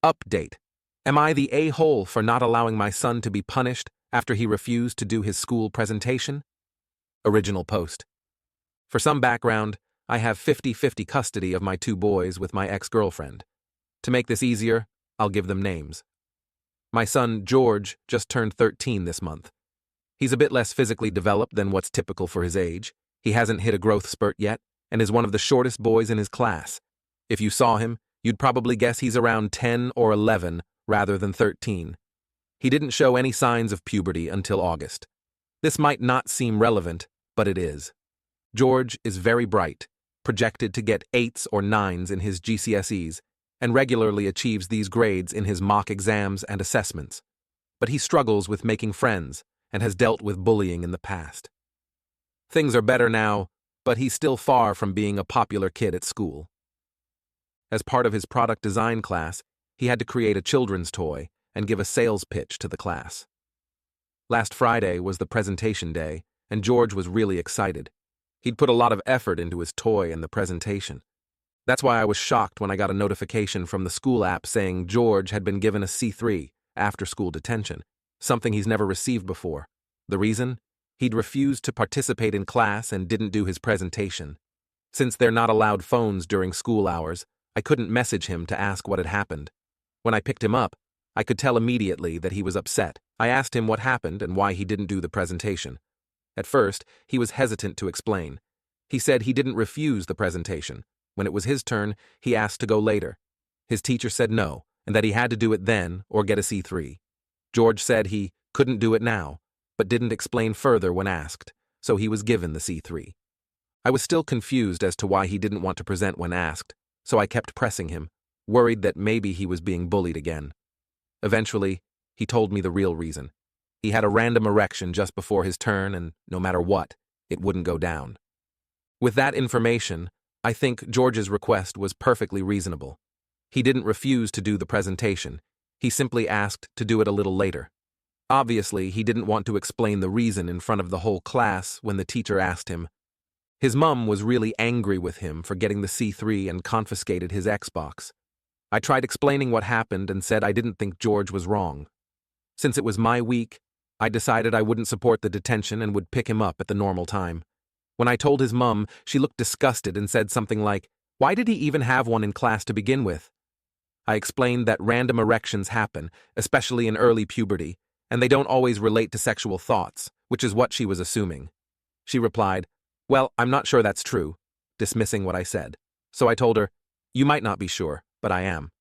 Update. Am I the a-hole for not allowing my son to be punished after he refused to do his school presentation? Original post. For some background, I have 50-50 custody of my two boys with my ex-girlfriend. To make this easier, I'll give them names. My son, George, just turned 13 this month. He's a bit less physically developed than what's typical for his age. He hasn't hit a growth spurt yet, and is one of the shortest boys in his class. If you saw him, you'd probably guess he's around 10 or 11 rather than 13. He didn't show any signs of puberty until August. This might not seem relevant, but it is. George is very bright, projected to get 8s or 9s in his GCSEs, and regularly achieves these grades in his mock exams and assessments. But he struggles with making friends and has dealt with bullying in the past. Things are better now, but he's still far from being a popular kid at school. As part of his product design class, he had to create a children's toy and give a sales pitch to the class. Last Friday was the presentation day, and George was really excited. He'd put a lot of effort into his toy and the presentation. That's why I was shocked when I got a notification from the school app saying George had been given a C3, after-school detention, something he's never received before. The reason? He'd refused to participate in class and didn't do his presentation. Since they're not allowed phones during school hours, I couldn't message him to ask what had happened. When I picked him up, I could tell immediately that he was upset. I asked him what happened and why he didn't do the presentation. At first, he was hesitant to explain. He said he didn't refuse the presentation. When it was his turn, he asked to go later. His teacher said no, and that he had to do it then or get a C3. George said he couldn't do it now, but didn't explain further when asked, so he was given the C3. I was still confused as to why he didn't want to present when asked, so I kept pressing him, worried that maybe he was being bullied again. Eventually, he told me the real reason. He had a random erection just before his turn, and no matter what, it wouldn't go down. With that information, I think George's request was perfectly reasonable. He didn't refuse to do the presentation. He simply asked to do it a little later. Obviously, he didn't want to explain the reason in front of the whole class when the teacher asked him. His mom was really angry with him for getting the C3 and confiscated his Xbox. I tried explaining what happened and said I didn't think George was wrong. Since it was my week, I decided I wouldn't support the detention and would pick him up at the normal time. When I told his mom, she looked disgusted and said something like, "Why did he even have one in class to begin with?" I explained that random erections happen, especially in early puberty, and they don't always relate to sexual thoughts, which is what she was assuming. She replied, "Well, I'm not sure that's true," dismissing what I said. So I told her, "You might not be sure, but I am."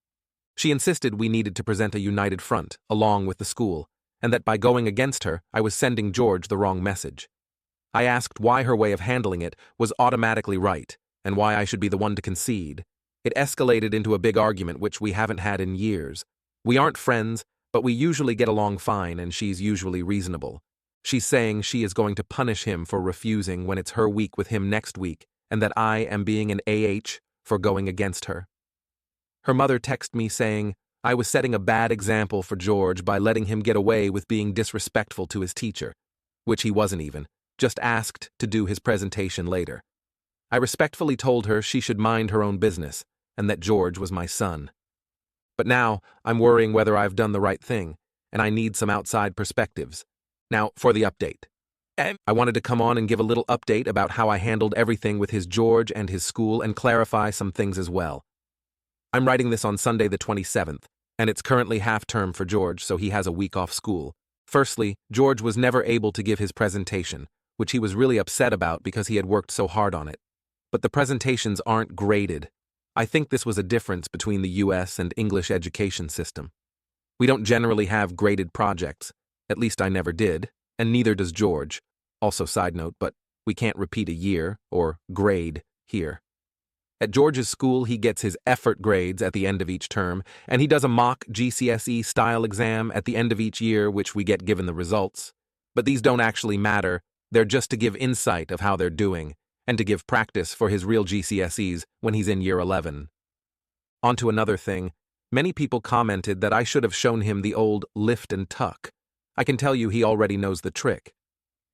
She insisted we needed to present a united front, along with the school, and that by going against her, I was sending George the wrong message. I asked why her way of handling it was automatically right, and why I should be the one to concede. It escalated into a big argument which we haven't had in years. We aren't friends, but we usually get along fine, and she's usually reasonable. She's saying she is going to punish him for refusing when it's her week with him next week, and that I am being an AH for going against her. Her mother texted me saying I was setting a bad example for George by letting him get away with being disrespectful to his teacher, which he wasn't even, just asked to do his presentation later. I respectfully told her she should mind her own business, and that George was my son. But now, I'm worrying whether I've done the right thing, and I need some outside perspectives. Now, for the update. I wanted to come on and give a little update about how I handled everything with his George and his school and clarify some things as well. I'm writing this on Sunday the 27th, and it's currently half-term for George, so he has a week off school. Firstly, George was never able to give his presentation, which he was really upset about because he had worked so hard on it. But the presentations aren't graded. I think this was a difference between the US and English education system. We don't generally have graded projects. At least I never did, and neither does George. Also side note, but we can't repeat a year, or grade, here. At George's school, he gets his effort grades at the end of each term, and he does a mock GCSE-style exam at the end of each year, which we get given the results. But these don't actually matter. They're just to give insight of how they're doing, and to give practice for his real GCSEs when he's in year 11. On to another thing. Many people commented that I should have shown him the old lift and tuck. I can tell you he already knows the trick.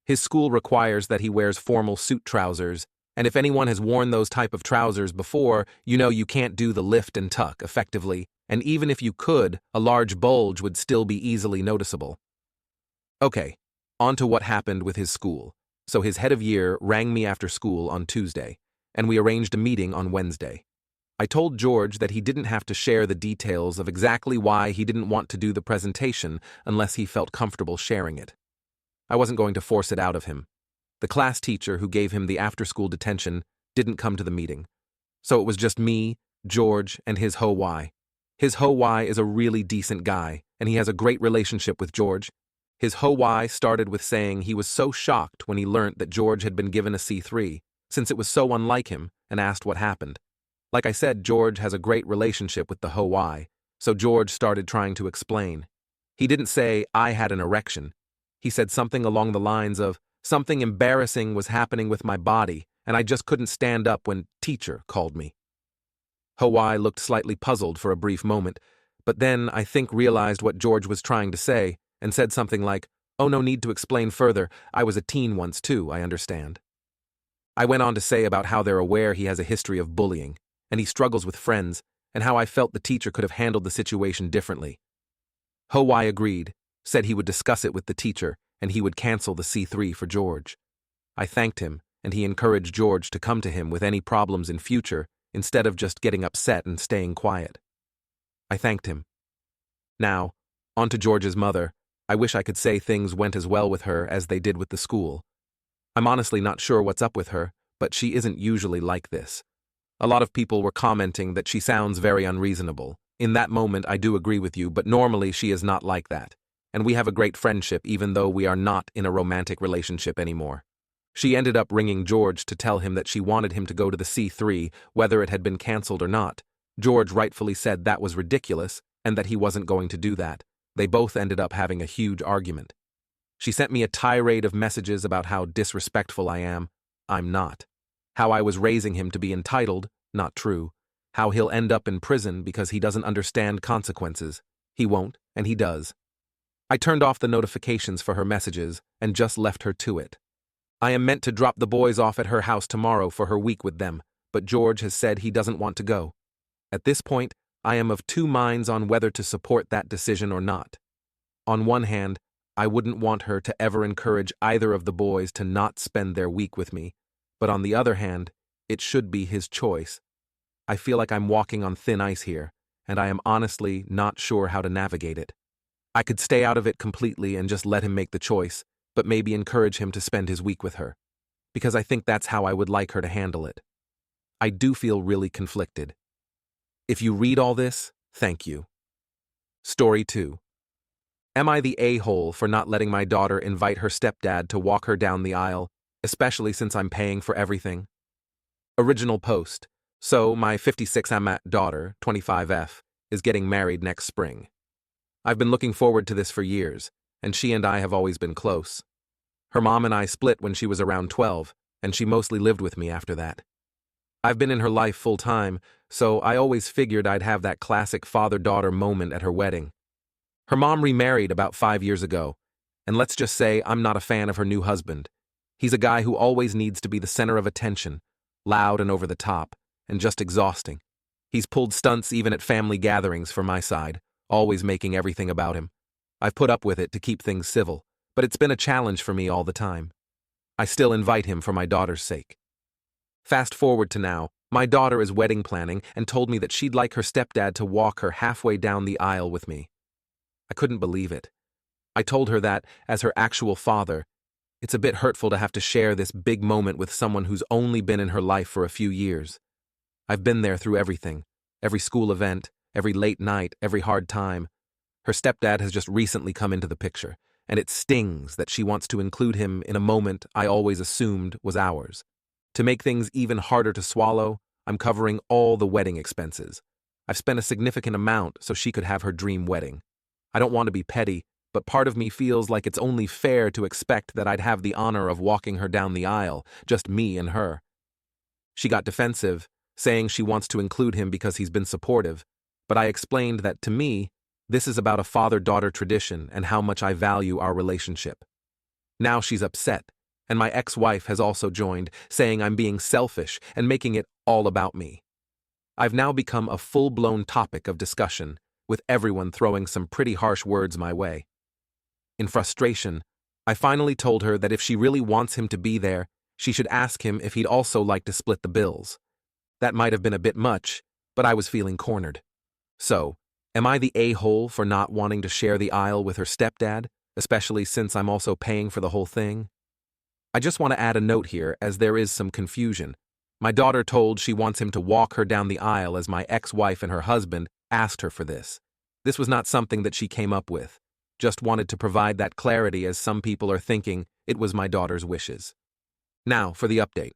His school requires that he wears formal suit trousers, and if anyone has worn those type of trousers before, you know you can't do the lift and tuck effectively, and even if you could, a large bulge would still be easily noticeable. Okay, on to what happened with his school. So his head of year rang me after school on Tuesday, and we arranged a meeting on Wednesday. I told George that he didn't have to share the details of exactly why he didn't want to do the presentation unless he felt comfortable sharing it. I wasn't going to force it out of him. The class teacher who gave him the after-school detention didn't come to the meeting. So it was just me, George, and his Ho-Y. His Ho-Y is a really decent guy, and he has a great relationship with George. His Ho-Y started with saying he was so shocked when he learnt that George had been given a C3, since it was so unlike him, and asked what happened. Like I said, George has a great relationship with the Ho-Y, so George started trying to explain. He didn't say, "I had an erection." He said something along the lines of, "Something embarrassing was happening with my body, and I just couldn't stand up when teacher called me." Ho-Y looked slightly puzzled for a brief moment, but then I think realized what George was trying to say, and said something like, "Oh, no need to explain further, I was a teen once too, I understand." I went on to say about how they're aware he has a history of bullying, and he struggles with friends, and how I felt the teacher could have handled the situation differently. Ho-Y agreed, said he would discuss it with the teacher, and he would cancel the C3 for George. I thanked him, and he encouraged George to come to him with any problems in future, instead of just getting upset and staying quiet. I thanked him. Now, on to George's mother. I wish I could say things went as well with her as they did with the school. I'm honestly not sure what's up with her, but she isn't usually like this. A lot of people were commenting that she sounds very unreasonable. In that moment, I do agree with you, but normally she is not like that. And we have a great friendship even though we are not in a romantic relationship anymore. She ended up ringing George to tell him that she wanted him to go to the C3, whether it had been cancelled or not. George rightfully said that was ridiculous and that he wasn't going to do that. They both ended up having a huge argument. She sent me a tirade of messages about how disrespectful I am. I'm not. How I was raising him to be entitled, not true. How he'll end up in prison because he doesn't understand consequences. He won't, and he does. I turned off the notifications for her messages and just left her to it. I am meant to drop the boys off at her house tomorrow for her week with them, but George has said he doesn't want to go. At this point, I am of two minds on whether to support that decision or not. On one hand, I wouldn't want her to ever encourage either of the boys to not spend their week with me, but on the other hand, it should be his choice. I feel like I'm walking on thin ice here, and I am honestly not sure how to navigate it. I could stay out of it completely and just let him make the choice, but maybe encourage him to spend his week with her, because I think that's how I would like her to handle it. I do feel really conflicted. If you read all this, thank you. Story 2. Am I the a-hole for not letting my daughter invite her stepdad to walk her down the aisle, especially since I'm paying for everything? Original post. So, my 56-am daughter, 25F, is getting married next spring. I've been looking forward to this for years, and she and I have always been close. Her mom and I split when she was around 12, and she mostly lived with me after that. I've been in her life full time, so I always figured I'd have that classic father-daughter moment at her wedding. Her mom remarried about 5 years ago, and let's just say I'm not a fan of her new husband. He's a guy who always needs to be the center of attention, loud and over the top, and just exhausting. He's pulled stunts even at family gatherings for my side, always making everything about him. I've put up with it to keep things civil, but it's been a challenge for me all the time. I still invite him for my daughter's sake. Fast forward to now, my daughter is wedding planning and told me that she'd like her stepdad to walk her halfway down the aisle with me. I couldn't believe it. I told her that, as her actual father, it's a bit hurtful to have to share this big moment with someone who's only been in her life for a few years. I've been there through everything, every school event, every late night, every hard time. Her stepdad has just recently come into the picture, and it stings that she wants to include him in a moment I always assumed was ours. To make things even harder to swallow, I'm covering all the wedding expenses. I've spent a significant amount so she could have her dream wedding. I don't want to be petty, but part of me feels like it's only fair to expect that I'd have the honor of walking her down the aisle, just me and her. She got defensive, saying she wants to include him because he's been supportive, but I explained that to me, this is about a father-daughter tradition and how much I value our relationship. Now she's upset, and my ex-wife has also joined, saying I'm being selfish and making it all about me. I've now become a full-blown topic of discussion, with everyone throwing some pretty harsh words my way. In frustration, I finally told her that if she really wants him to be there, she should ask him if he'd also like to split the bills. That might have been a bit much, but I was feeling cornered. So, am I the a-hole for not wanting to share the aisle with her stepdad, especially since I'm also paying for the whole thing? I just want to add a note here, as there is some confusion. My daughter told she wants him to walk her down the aisle as my ex-wife and her husband asked her for this. This was not something that she came up with. Just wanted to provide that clarity, as some people are thinking it was my daughter's wishes. Now, for the update.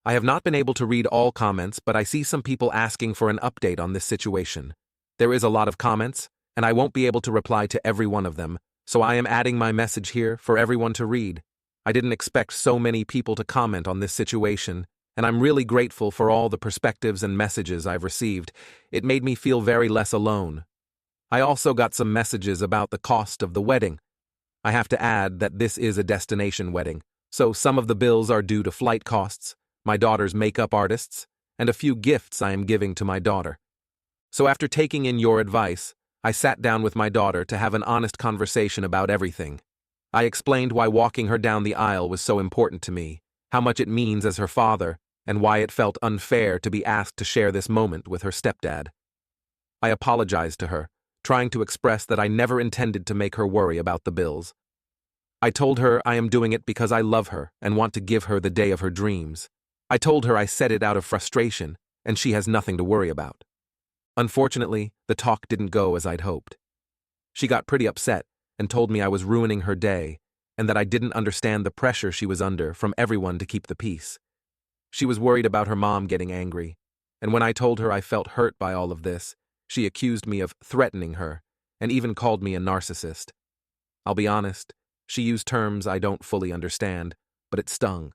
I have not been able to read all comments, but I see some people asking for an update on this situation. There is a lot of comments, and I won't be able to reply to every one of them, so I am adding my message here for everyone to read. I didn't expect so many people to comment on this situation, and I'm really grateful for all the perspectives and messages I've received. It made me feel very less alone. I also got some messages about the cost of the wedding. I have to add that this is a destination wedding, so some of the bills are due to flight costs, my daughter's makeup artists, and a few gifts I am giving to my daughter. So after taking in your advice, I sat down with my daughter to have an honest conversation about everything. I explained why walking her down the aisle was so important to me, how much it means as her father, and why it felt unfair to be asked to share this moment with her stepdad. I apologized to her, trying to express that I never intended to make her worry about the bills. I told her I am doing it because I love her and want to give her the day of her dreams. I told her I said it out of frustration, and she has nothing to worry about. Unfortunately, the talk didn't go as I'd hoped. She got pretty upset and told me I was ruining her day and that I didn't understand the pressure she was under from everyone to keep the peace. She was worried about her mom getting angry, and when I told her I felt hurt by all of this, she accused me of threatening her and even called me a narcissist. I'll be honest, she used terms I don't fully understand, but it stung.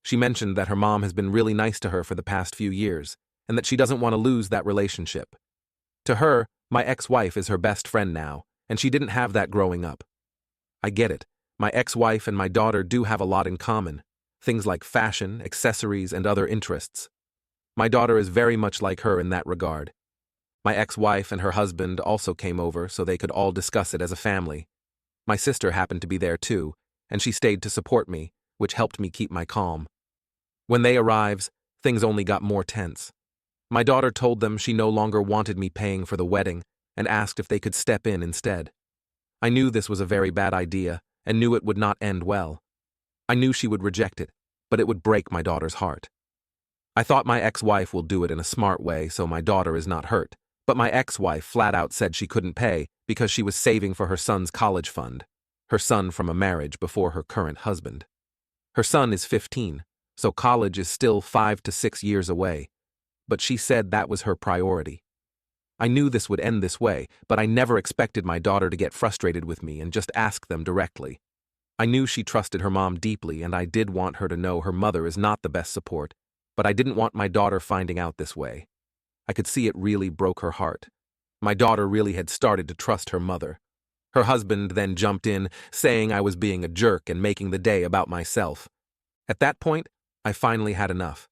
She mentioned that her mom has been really nice to her for the past few years, and that she doesn't want to lose that relationship. To her, my ex-wife is her best friend now, and she didn't have that growing up. I get it. My ex-wife and my daughter do have a lot in common, things like fashion, accessories, and other interests. My daughter is very much like her in that regard. My ex-wife and her husband also came over so they could all discuss it as a family. My sister happened to be there too, and she stayed to support me, which helped me keep my calm. When they arrived, things only got more tense. My daughter told them she no longer wanted me paying for the wedding and asked if they could step in instead. I knew this was a very bad idea and knew it would not end well. I knew she would reject it, but it would break my daughter's heart. I thought my ex-wife will do it in a smart way so my daughter is not hurt, but my ex-wife flat out said she couldn't pay because she was saving for her son's college fund, her son from a marriage before her current husband. Her son is 15, so college is still 5 to 6 years away, but she said that was her priority. I knew this would end this way, but I never expected my daughter to get frustrated with me and just ask them directly. I knew she trusted her mom deeply, and I did want her to know her mother is not the best support, but I didn't want my daughter finding out this way. I could see it really broke her heart. My daughter really had started to trust her mother. Her husband then jumped in, saying I was being a jerk and making the day about myself. At that point, I finally had enough.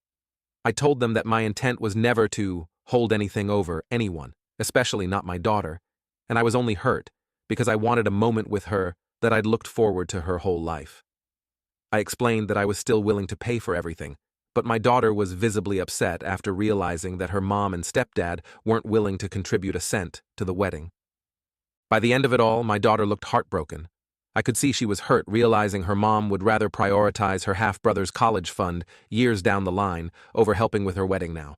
I told them that my intent was never to hold anything over anyone, especially not my daughter, and I was only hurt because I wanted a moment with her that I'd looked forward to her whole life. I explained that I was still willing to pay for everything, but my daughter was visibly upset after realizing that her mom and stepdad weren't willing to contribute a cent to the wedding. By the end of it all, my daughter looked heartbroken. I could see she was hurt, realizing her mom would rather prioritize her half-brother's college fund years down the line over helping with her wedding now.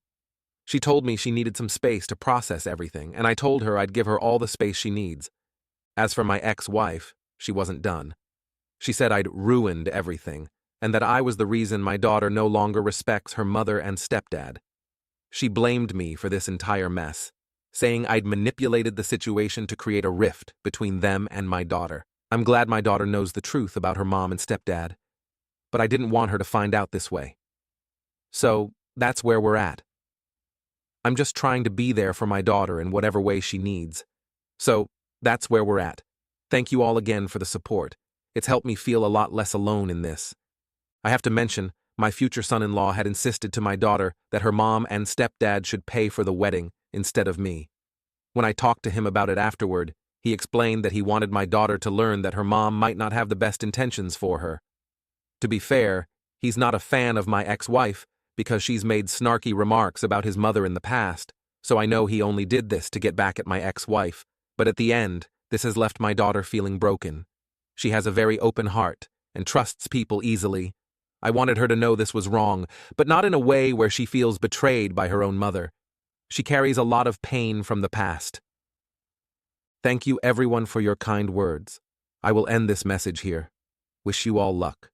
She told me she needed some space to process everything, and I told her I'd give her all the space she needs. As for my ex-wife, she wasn't done. She said I'd ruined everything, and that I was the reason my daughter no longer respects her mother and stepdad. She blamed me for this entire mess, saying I'd manipulated the situation to create a rift between them and my daughter. I'm glad my daughter knows the truth about her mom and stepdad, but I didn't want her to find out this way. So, that's where we're at. I'm just trying to be there for my daughter in whatever way she needs. So, that's where we're at. Thank you all again for the support. It's helped me feel a lot less alone in this. I have to mention, My future son-in-law had insisted to my daughter that her mom and stepdad should pay for the wedding instead of me. When I talked to him about it afterward, he explained that he wanted my daughter to learn that her mom might not have the best intentions for her. To be fair, he's not a fan of my ex-wife because she's made snarky remarks about his mother in the past, so I know he only did this to get back at my ex-wife, but at the end, this has left my daughter feeling broken. She has a very open heart and trusts people easily. I wanted her to know this was wrong, but not in a way where she feels betrayed by her own mother. She carries a lot of pain from the past. Thank you everyone for your kind words. I will end this message here. Wish you all luck.